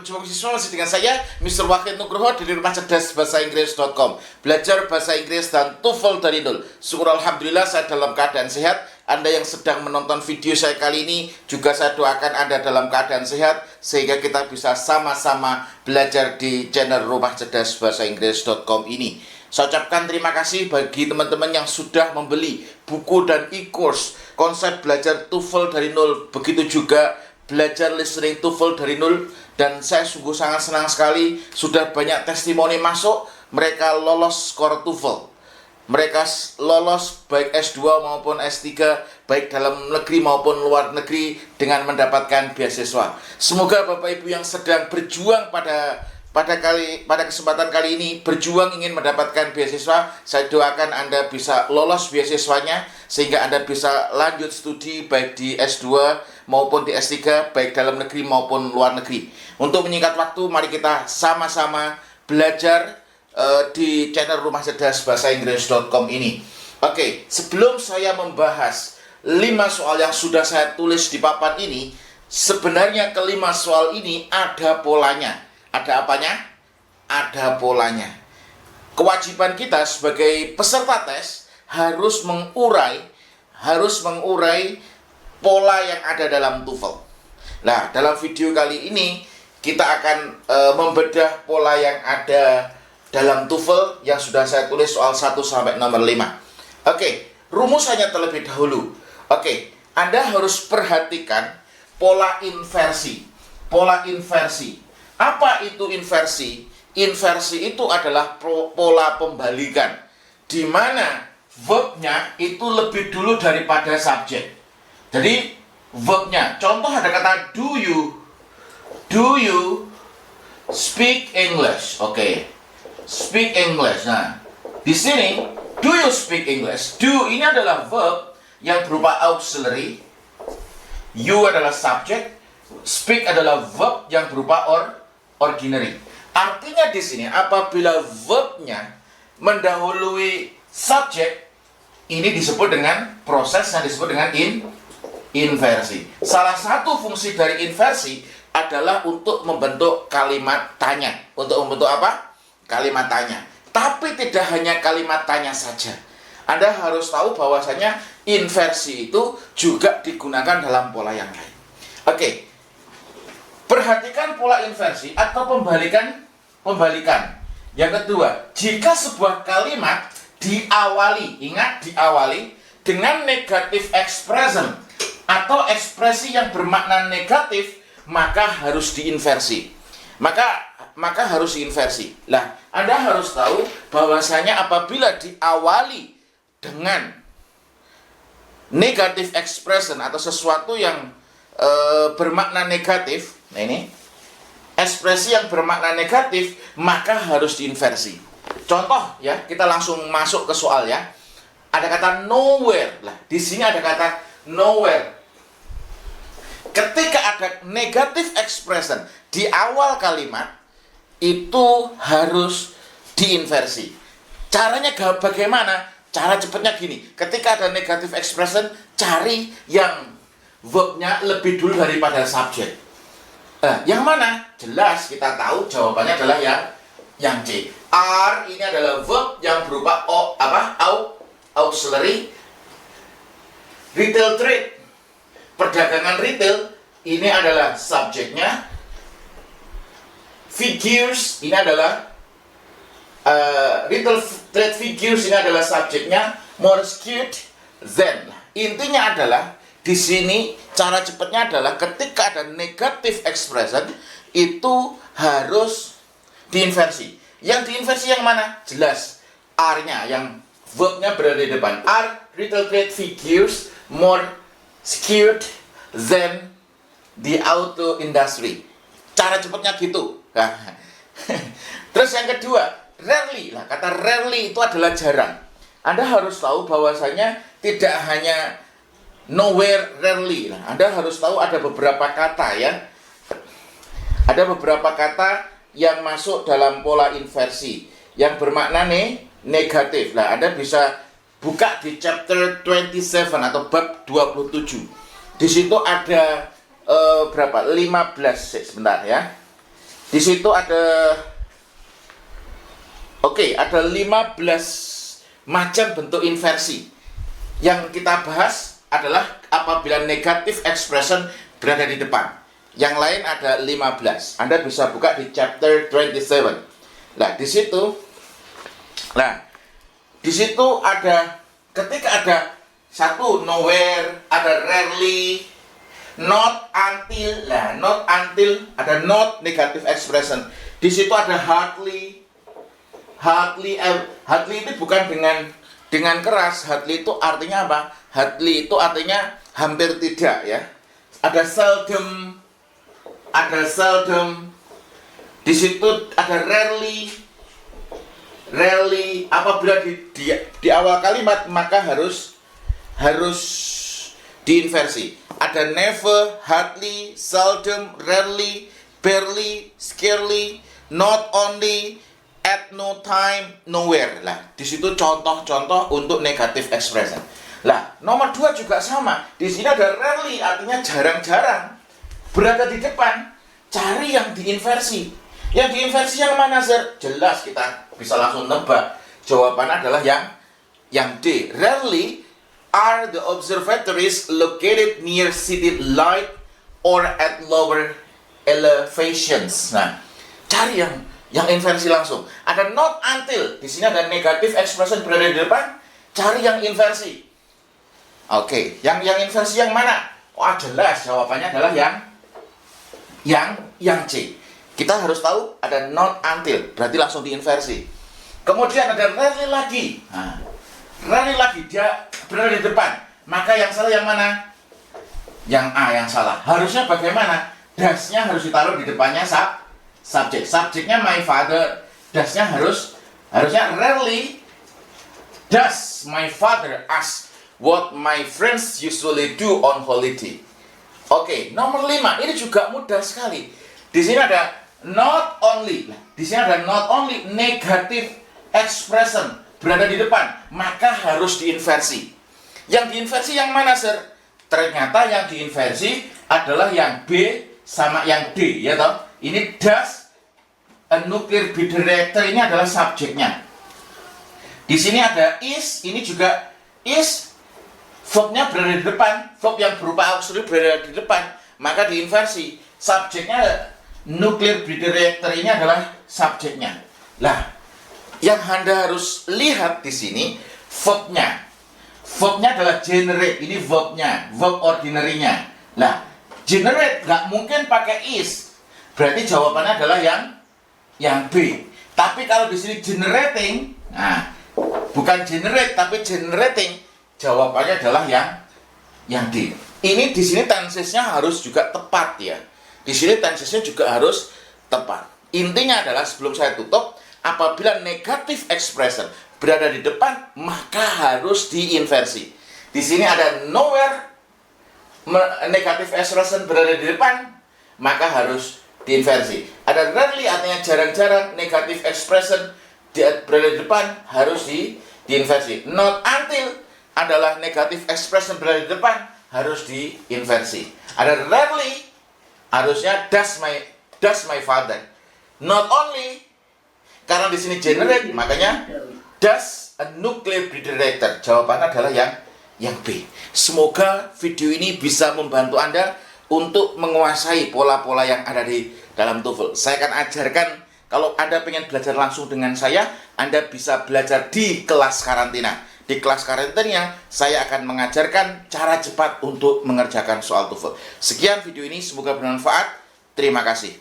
berjumpa siswa masih dengan saya, Mr. Wahid Nugroho dari Rumah Cerdas Bahasa Inggris.com. Belajar bahasa Inggris dan TOEFL dari nol. Syukur Alhamdulillah saya dalam keadaan sehat. Anda yang sedang menonton video saya kali ini, juga saya doakan Anda dalam keadaan sehat, sehingga kita bisa sama-sama belajar di channel Rumah Cerdas Bahasa Inggris.com ini. Saya ucapkan terima kasih bagi teman-teman yang sudah membeli buku dan e-course konsep belajar TOEFL dari nol. Begitu juga belajar listening TOEFL dari nol. Dan saya sungguh sangat senang sekali sudah banyak testimoni masuk. Mereka lolos skor TOEFL. Mereka lolos baik S2 maupun S3, baik dalam negeri maupun luar negeri, dengan mendapatkan beasiswa. Semoga Bapak Ibu yang sedang berjuang pada kesempatan kali ini, berjuang ingin mendapatkan beasiswa, saya doakan Anda bisa lolos beasiswanya, sehingga Anda bisa lanjut studi baik di S2 maupun di S3, baik dalam negeri maupun luar negeri. Untuk menyingkat waktu, mari kita sama-sama belajar di channel Rumah Cerdas Bahasa Inggris.com ini. Oke, sebelum saya membahas 5 soal yang sudah saya tulis di papan ini, sebenarnya kelima soal ini ada polanya. Ada apanya? Ada polanya. Kewajiban kita sebagai peserta tes harus mengurai pola yang ada dalam TOEFL. Nah, dalam video kali ini kita akan membedah pola yang ada dalam TOEFL yang sudah saya tulis soal 1 sampai nomor 5. Oke, rumusannya terlebih dahulu. Oke, Anda harus perhatikan pola inversi. Pola inversi. Apa itu inversi? Inversi itu adalah pola pembalikan, di mana verbnya itu lebih dulu daripada subjek. Jadi verbnya, contoh ada kata do you speak English? Oke, speak English. Nah, di sini do you speak English? Do ini adalah verb yang berupa auxiliary, you adalah subjek, speak adalah verb yang berupa ordinary. Artinya di sini apabila verbnya mendahului subjek, ini disebut dengan proses yang disebut dengan inversi. Salah satu fungsi dari inversi adalah untuk membentuk kalimat tanya. Untuk membentuk apa? Kalimat tanya. Tapi tidak hanya kalimat tanya saja. Anda harus tahu bahwasanya inversi itu juga digunakan dalam pola yang lain. Oke. Perhatikan pola inversi atau pembalikan. Yang kedua, jika sebuah kalimat diawali, ingat diawali dengan negative expression atau ekspresi yang bermakna negatif, maka harus diinversi. Maka harus diinversi. Lah, Anda harus tahu bahwasanya apabila diawali dengan negative expression atau sesuatu yang bermakna negatif, nah ini ekspresi yang bermakna negatif, maka harus diinversi. Contoh ya, kita langsung masuk ke soal ya. Ada kata nowhere. Lah, di sini ada kata nowhere. Ketika ada negative expression di awal kalimat, itu harus diinversi. Caranya bagaimana? Cara cepatnya gini. Ketika ada negative expression, cari yang verbnya lebih dulu daripada subjek. Yang mana? Jelas kita tahu jawabannya adalah yang C. Are ini adalah verb yang berupa auxiliary. Retail trade, perdagangan retail, ini adalah subjeknya. Figures ini adalah retail trade figures, ini adalah subjeknya. More skewed than. Intinya adalah di sini cara cepatnya adalah ketika ada negative expression itu harus diinversi. Yang diinversi yang mana? Jelas are-nya, yang verbnya berada di depan. Are retail trade figures more skewed than the auto industry. Cara cepatnya gitu. Terus yang kedua, rarely. Lah, kata rarely itu adalah jarang. Anda harus tahu bahwasanya tidak hanya nowhere, rarely. Nah, Anda harus tahu ada beberapa kata ya. Ada beberapa kata yang masuk dalam pola inversi yang bermakna negatif. Nah, Anda bisa buka di chapter 27 atau bab 27. Di situ ada berapa? 15. Sebentar ya. Di situ ada ada 15 macam bentuk inversi. Yang kita bahas adalah apabila negative expression berada di depan. Yang lain ada 15. Anda bisa buka di chapter 27. Nah, di situ ada ketika ada satu nowhere, ada rarely, not until. Nah, not until ada not negative expression. Di situ ada hardly. Hardly itu bukan dengan keras. Hardly itu artinya apa? Hardly itu artinya hampir tidak, ya. Ada seldom. Di situ ada rarely. Apabila di awal kalimat maka harus diinversi. Ada never, hardly, seldom, rarely, barely, scarcely, not only, at no time, nowhere. Lah, di situ contoh-contoh untuk negative expression. Lah, nomor 2 juga sama. Di sini ada rarely, artinya jarang-jarang berada di depan. Cari yang diinversi. Yang diinversi yang mana, Sir? Jelas kita bisa langsung nebak. Jawabannya adalah yang D. Rarely are the observatories located near city light or at lower elevations. Nah, cari yang inversi langsung. Ada not until. Di sini ada negative expression berada di depan. Cari yang inversi. Oke, yang inversi yang mana? Wah, jelas jawabannya adalah yang C. Kita harus tahu ada not until, berarti langsung diinversi. Kemudian ada rarely lagi. Nah, rarely lagi dia berada di depan. Maka yang salah yang mana? Yang A yang salah. Harusnya bagaimana? Das-nya harus ditaruh di depannya subjek. Subjeknya my father. Das-nya harusnya rarely does my father ask what my friends usually do on holiday. Oke, nomor 5. Ini juga mudah sekali. Di sini ada not only. Di sini ada not only, negative expression berada di depan, maka harus diinversi. Yang diinversi yang mana, Sir? Ternyata yang diinversi adalah yang B sama yang D, ya toh? Ini does a nuclear bidirector, ini adalah subjeknya. Di sini ada is, ini juga is, verbnya berada di depan, verb yang berupa auxiliary berada di depan, maka diinversi. Subjeknya nuclear bidirector, ini adalah subjeknya. Lah, yang Anda harus lihat di sini verbnya. Verbnya adalah generate, ini verbnya, verb ordinary-nya. Lah, generate nggak mungkin pakai is. Berarti jawabannya adalah yang B. Tapi kalau di sini generating, nah, bukan generate tapi generating, jawabannya adalah yang D. Ini di sini tensesnya harus juga tepat, ya. Di sini tensesnya juga harus tepat. Intinya adalah sebelum saya tutup, apabila negative expression berada di depan, maka harus diinversi. Di sini ada nowhere, negative expression berada di depan, maka harus diinversi. Ada rarely, artinya jarang-jarang, negative expression berada di depan, harus diinversi. Not until adalah negative expression berada di depan, harus diinversi. Ada rarely, harusnya does my father. Not only, karena di sini generate, makanya does a nuclear bidirector. Jawabannya adalah yang B. Semoga video ini bisa membantu Anda untuk menguasai pola-pola yang ada di dalam TOEFL. Saya akan ajarkan, kalau Anda pengen belajar langsung dengan saya, Anda bisa belajar di kelas karantina. Di kelas karantina, saya akan mengajarkan cara cepat untuk mengerjakan soal TOEFL. Sekian video ini, semoga bermanfaat. Terima kasih.